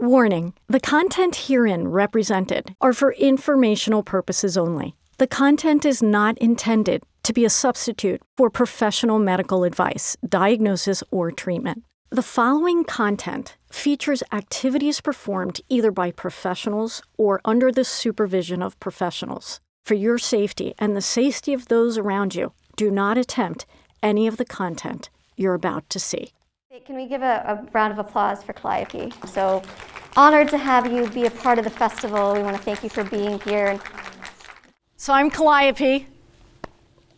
Warning: the content herein represented are for informational purposes only. The content is not intended to be a substitute for professional medical advice, diagnosis, or treatment. The following content features activities performed either by professionals or under the supervision of professionals. For your safety and the safety of those around you, do not attempt any of the content you're about to see. Can we give a round of applause for Kalliope? So honored to have you be a part of the festival. We want to thank you for being here. So I'm Kalliope,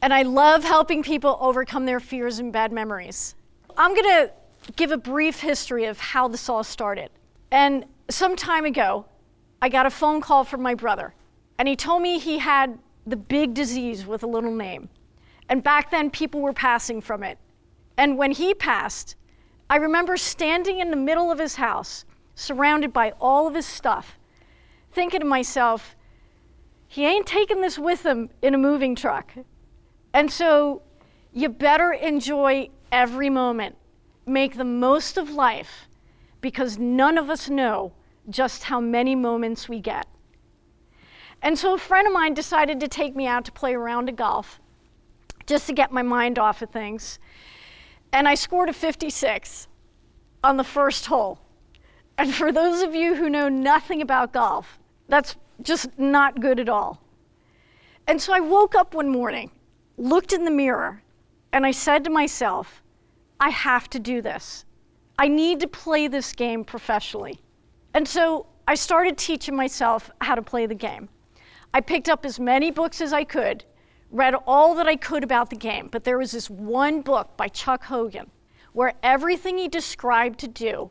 and I love helping people overcome their fears and bad memories. I'm going to give a brief history of how this all started. And some time ago, I got a phone call from my brother, and he told me he had the big disease with a little name. And back then, people were passing from it. And when he passed, I remember standing in the middle of his house, surrounded by all of his stuff, thinking to myself, he ain't taking this with him in a moving truck. And so you better enjoy every moment. Make the most of life, because none of us know just how many moments we get. And so a friend of mine decided to take me out to play a round of golf, just to get my mind off of things. And I scored a 56 on the first hole. And for those of you who know nothing about golf, that's just not good at all. And so I woke up one morning, looked in the mirror, and I said to myself, I have to do this. I need to play this game professionally. And so I started teaching myself how to play the game. I picked up as many books as I could, read all that I could about the game, but there was this one book by Chuck Hogan where everything he described to do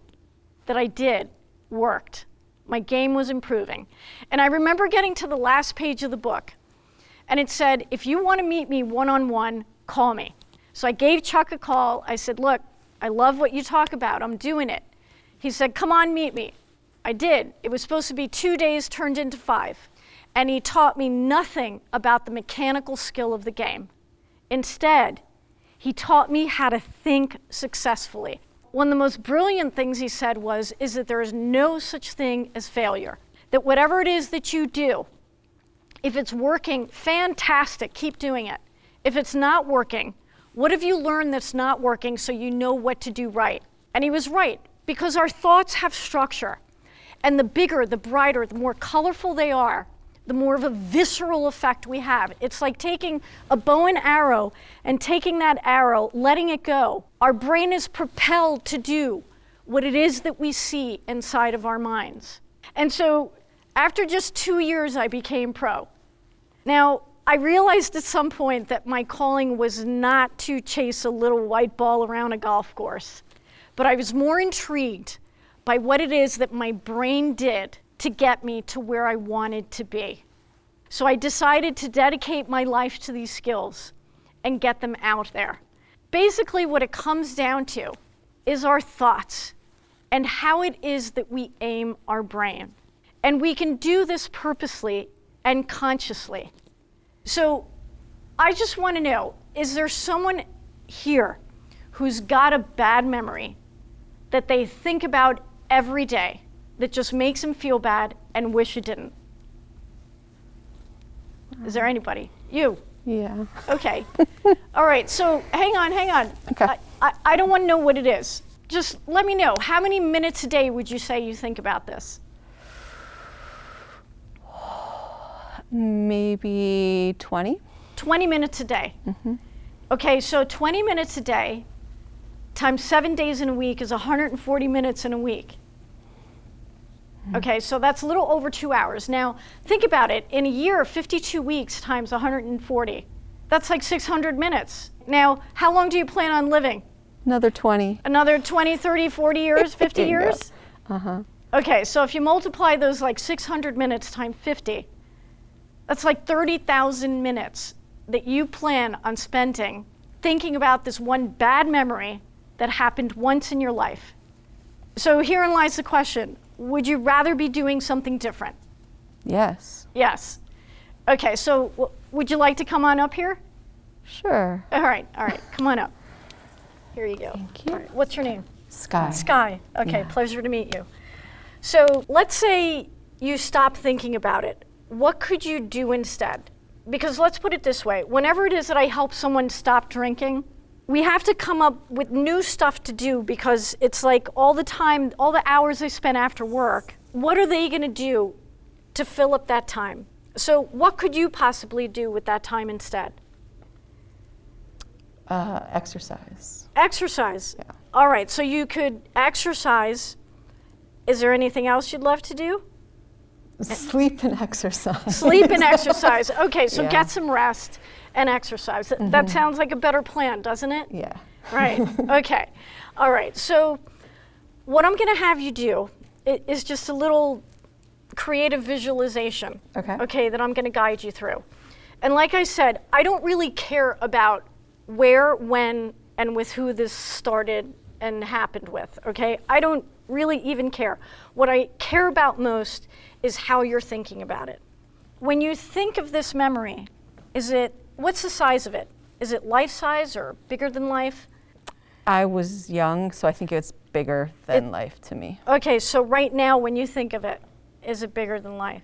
that I did worked. My game was improving. And I remember getting to the last page of the book, and it said, if you want to meet me one-on-one, call me. So I gave Chuck a call. I said, look, I love what you talk about. I'm doing it. He said, come on, meet me. I did. It was supposed to be 2 days turned into 5. And he taught me nothing about the mechanical skill of the game. Instead, he taught me how to think successfully. One of the most brilliant things he said is that there is no such thing as failure. That whatever it is that you do, if it's working, fantastic, keep doing it. If it's not working, what have you learned that's not working so you know what to do right? And he was right, because our thoughts have structure. And the bigger, the brighter, the more colorful they are, the more of a visceral effect we have. It's like taking a bow and arrow and taking that arrow, letting it go. Our brain is propelled to do what it is that we see inside of our minds. And so after just 2 years, I became pro. Now, I realized at some point that my calling was not to chase a little white ball around a golf course, but I was more intrigued by what it is that my brain did to get me to where I wanted to be. So I decided to dedicate my life to these skills and get them out there. Basically, what it comes down to is our thoughts and how it is that we aim our brain. And we can do this purposely and consciously. So I just want to know, is there someone here who's got a bad memory that they think about every day that just makes them feel bad and wish it didn't? Is there anybody? You? Yeah. Okay. All right, so hang on. Okay. I don't want to know what it is. Just let me know. How many minutes a day would you say you think about this? Maybe 20. 20 minutes a day. Mm-hmm. Okay, so 20 minutes a day times 7 days in a week is 140 minutes in a week. Okay, so that's a little over 2 hours. Now, think about it. In a year, 52 weeks times 140. That's like 600 minutes. Now, how long do you plan on living? Another 20. Another 20, 30, 40 years, 50 years? Uh-huh. Okay, so if you multiply those like 600 minutes times 50, that's like 30,000 minutes that you plan on spending thinking about this one bad memory that happened once in your life. So herein lies the question. Would you rather be doing something different? Yes. Yes. Okay, so would you like to come on up here? Sure. All right, come on up. Here you go. Thank you. All right, what's your name? Sky. Sky. Okay, Yeah. pleasure to meet you. So let's say you stop thinking about it. What could you do instead? Because let's put it this way. Whenever it is that I help someone stop drinking, we have to come up with new stuff to do because it's like all the time, all the hours they spend after work, what are they gonna do to fill up that time? So what could you possibly do with that time instead? Exercise. Exercise. Yeah. All right, so you could exercise. Is there anything else you'd love to do? Sleep and exercise. Sleep and exercise. Okay, so Yeah. get some rest and exercise. That sounds like a better plan, doesn't it? Yeah. Right, okay. All right, so what I'm gonna have you do is just a little creative visualization, Okay. that I'm gonna guide you through. And like I said, I don't really care about where, when, and with who this started and happened with, okay? I don't really even care. What I care about most is how you're thinking about it. When you think of this memory, what's the size of it? Is it life size or bigger than life? I was young, so I think it's bigger than life to me. Okay, so right now when you think of it, is it bigger than life?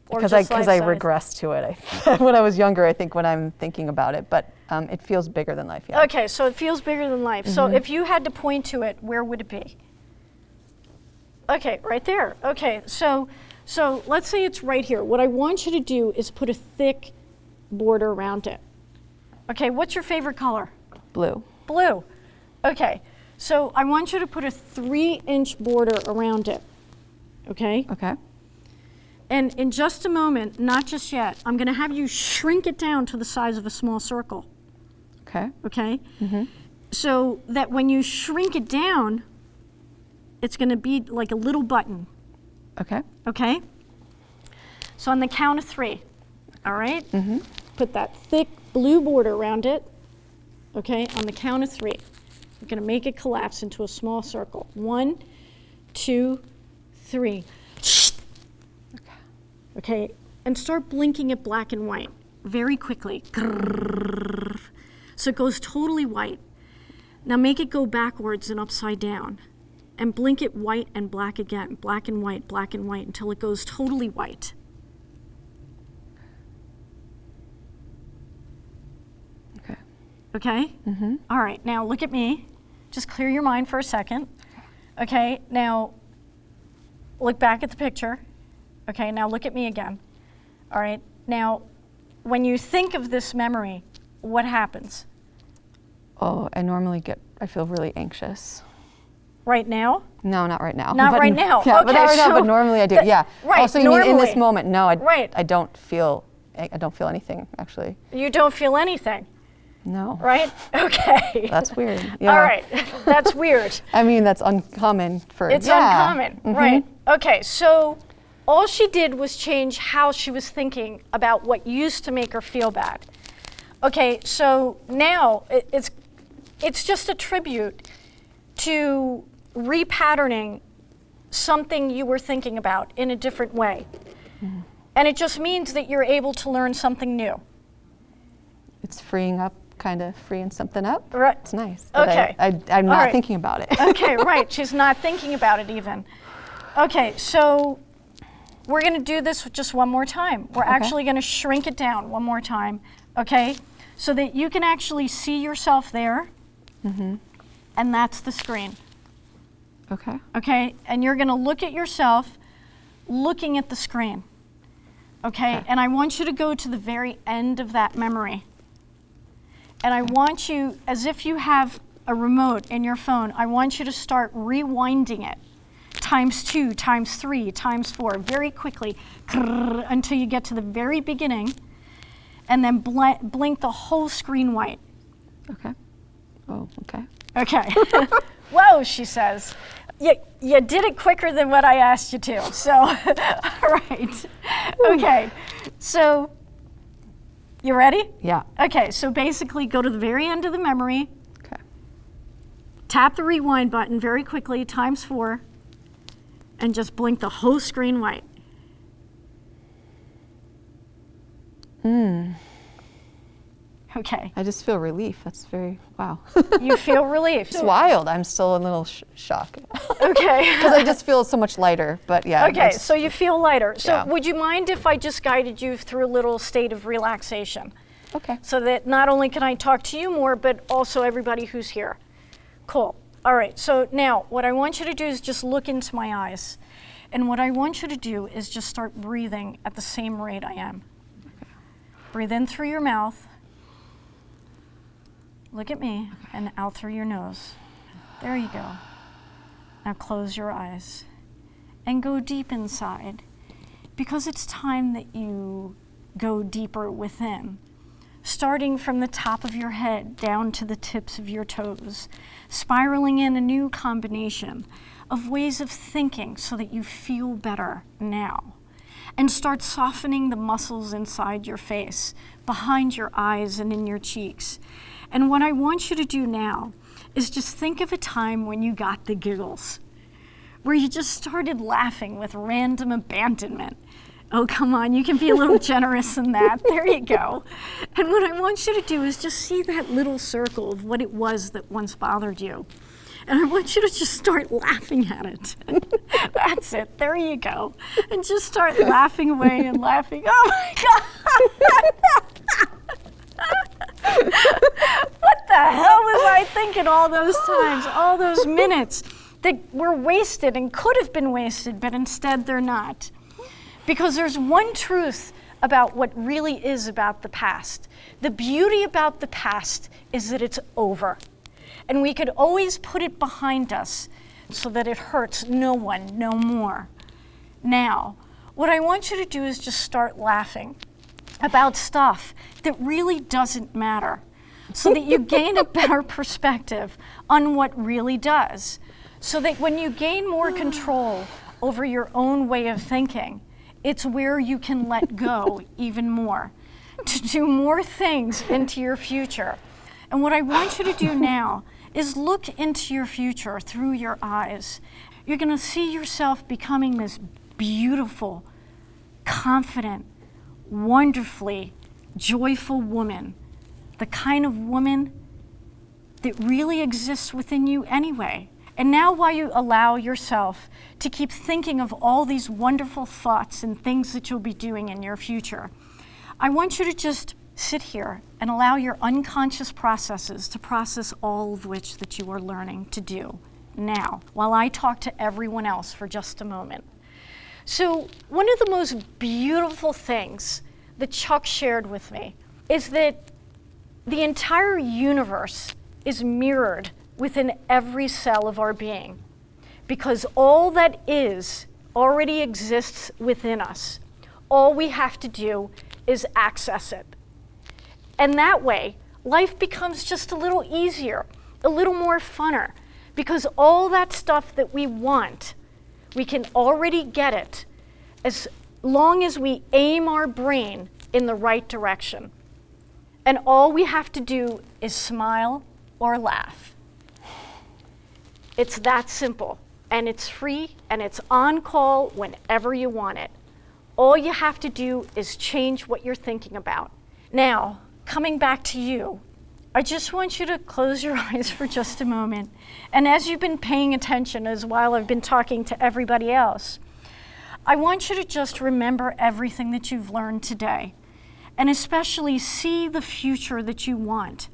Or Because just I life size? regress to it. When I was younger, I think when I'm thinking about it, but it feels bigger than life. Yeah. Okay, so it feels bigger than life. So if you had to point to it, where would it be? Okay, right there. Okay, so let's say it's right here. What I want you to do is put a thick border around it. Okay, what's your favorite color? Blue. Blue. Okay, so I want you to put a 3-inch border around it. Okay? Okay. And in just a moment, not just yet, I'm going to have you shrink it down to the size of a small circle. Okay. Okay? So that when you shrink it down, it's going to be like a little button. Okay. Okay? So on the count of 3, all right? Put that thick blue border around it. Okay? On the count of 3, you're going to make it collapse into a small circle. 1, 2, 3. Okay, and start blinking it black and white very quickly. So it goes totally white. Now make it go backwards and upside down. And blink it white and black again, black and white, until it goes totally white. Okay. Okay? All right, now look at me. Just clear your mind for a second. Okay, now look back at the picture. Okay, now look at me again. All right, now when you think of this memory, what happens? Oh, I feel really anxious. Right now? No, not right now. Not But right now. Yeah, Okay, but not right now, so but normally I do. Yeah. right, Also, you mean in this normally. moment? No, Right. I don't feel anything actually. You don't feel anything, No. right? Okay. That's weird. Yeah. All right, that's weird. I mean, that's uncommon for. It's uncommon, right? Okay, so all she did was change how she was thinking about what used to make her feel bad. Okay, so now it's just a tribute to repatterning something you were thinking about in a different way. And it just means that you're able to learn something new. It's freeing something up. Right. It's nice. that Okay. I'm All not right. thinking about it. Okay, right, she's not thinking about it even. Okay, so we're gonna do this just one more time. We're actually gonna shrink it down one more time, okay? So that you can actually see yourself there, and that's the screen, Okay. okay? And you're gonna look at yourself looking at the screen, okay? And I want you to go to the very end of that memory. And I want you, as if you have a remote in your phone, I want you to start rewinding it. ×2, ×3, ×4, very quickly, until you get to the very beginning, and then blink the whole screen white. Okay. Oh, okay. Okay. Whoa, she says. You did it quicker than what I asked you to, so, all right. Okay, so, you ready? Yeah. Okay, so basically go to the very end of the memory, Okay. tap the rewind button very quickly, ×4, and just blink the whole screen white. Okay. I just feel relief. That's very, wow. You feel relief. It's wild. I'm still a little shocked. Okay. Because I just feel so much lighter, but yeah. Okay, so you feel lighter. So Yeah. would you mind if I just guided you through a little state of relaxation? Okay. So that not only can I talk to you more, but also everybody who's here. Cool. All right, so now what I want you to do is just look into my eyes. And what I want you to do is just start breathing at the same rate I am. Okay. Breathe in through your mouth. Look at me, and out through your nose. There you go. Now close your eyes and go deep inside, because it's time that you go deeper within, starting from the top of your head down to the tips of your toes, spiraling in a new combination of ways of thinking so that you feel better now. And start softening the muscles inside your face, behind your eyes and in your cheeks. And what I want you to do now is just think of a time when you got the giggles, where you just started laughing with random abandonment. Oh, come on, you can be a little generous in that. There you go. And what I want you to do is just see that little circle of what it was that once bothered you. And I want you to just start laughing at it. That's it. There you go. And just start laughing away and laughing. Oh my God. What the hell was I thinking all those times, all those minutes that were wasted and could have been wasted, but instead they're not? Because there's one truth about what really is about the past. The beauty about the past is that it's over. And we could always put it behind us so that it hurts no one no more. Now, what I want you to do is just start laughing about stuff that really doesn't matter, so that you gain a better perspective on what really does. So that when you gain more control over your own way of thinking, it's where you can let go even more, to do more things into your future. And what I want you to do now is look into your future through your eyes. You're gonna see yourself becoming this beautiful, confident, wonderfully joyful woman, the kind of woman that really exists within you anyway. And now while you allow yourself to keep thinking of all these wonderful thoughts and things that you'll be doing in your future, I want you to just sit here and allow your unconscious processes to process all of which that you are learning to do now, while I talk to everyone else for just a moment. So one of the most beautiful things that Chuck shared with me is that the entire universe is mirrored within every cell of our being, because all that is already exists within us. All we have to do is access it. And that way, life becomes just a little easier, a little more funner, because all that stuff that we want, we can already get it as long as we aim our brain in the right direction. And all we have to do is smile or laugh. It's that simple, and it's free, and it's on call whenever you want it. All you have to do is change what you're thinking about. Now, coming back to you, I just want you to close your eyes for just a moment. And as you've been paying attention as while I've been talking to everybody else, I want you to just remember everything that you've learned today, and especially see the future that you want,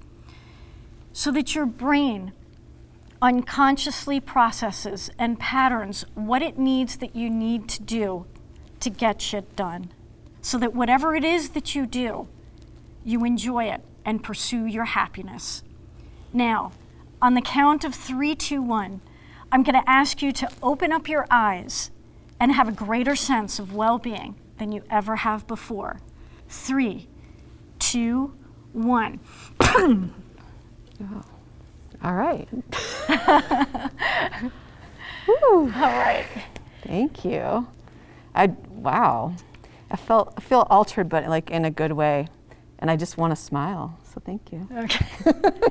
so that your brain unconsciously processes and patterns what it needs that you need to do to get shit done, so that whatever it is that you do, you enjoy it and pursue your happiness. Now, on the count of 3, 2, 1, I'm going to ask you to open up your eyes and have a greater sense of well-being than you ever have before. 3, 2, 1. Oh. All right. All right. Thank you. Wow. I feel altered, but like in a good way. And I just want to smile, so thank you. Okay.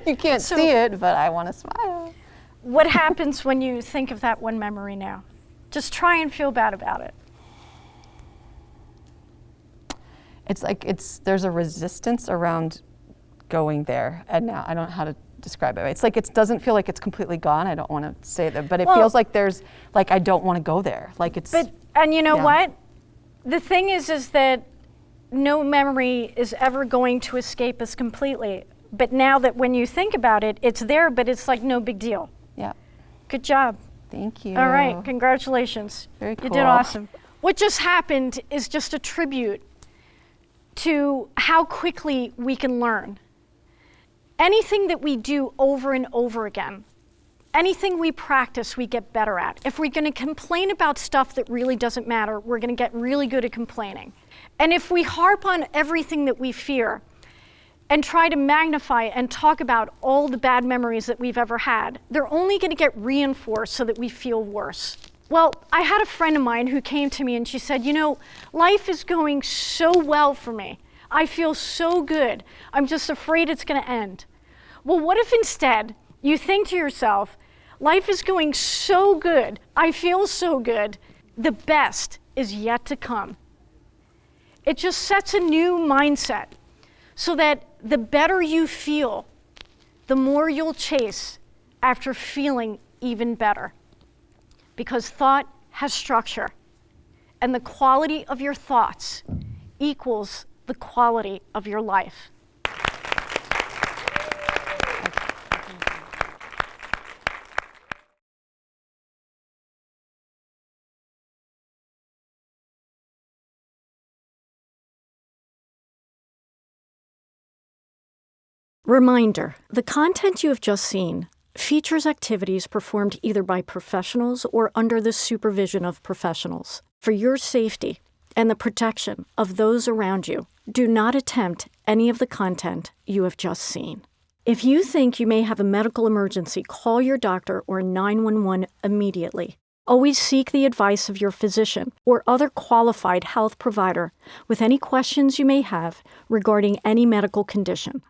You can't see it, but I want to smile. What happens when you think of that one memory now? Just try and feel bad about it. It's like there's a resistance around going there. And now I don't know how to describe it. It's like it doesn't feel like it's completely gone. I don't want to say that, but it feels like there's like I don't want to go there. Like it's. And you know what? The thing is that no memory is ever going to escape us completely. But now that when you think about it, it's there, but it's like no big deal. Yeah. Good job. Thank you. All right, congratulations. Very cool. You did awesome. What just happened is just a tribute to how quickly we can learn. Anything that we do over and over again, anything we practice, we get better at. If we're going to complain about stuff that really doesn't matter, we're going to get really good at complaining. And if we harp on everything that we fear and try to magnify and talk about all the bad memories that we've ever had, they're only going to get reinforced so that we feel worse. Well, I had a friend of mine who came to me and she said, you know, life is going so well for me. I feel so good. I'm just afraid it's going to end. Well, what if instead you think to yourself, life is going so good, I feel so good, the best is yet to come. It just sets a new mindset so that the better you feel, the more you'll chase after feeling even better. Because thought has structure, and the quality of your thoughts equals the quality of your life. Reminder, the content you have just seen features activities performed either by professionals or under the supervision of professionals. For your safety and the protection of those around you, do not attempt any of the content you have just seen. If you think you may have a medical emergency, call your doctor or 911 immediately. Always seek the advice of your physician or other qualified health provider with any questions you may have regarding any medical condition.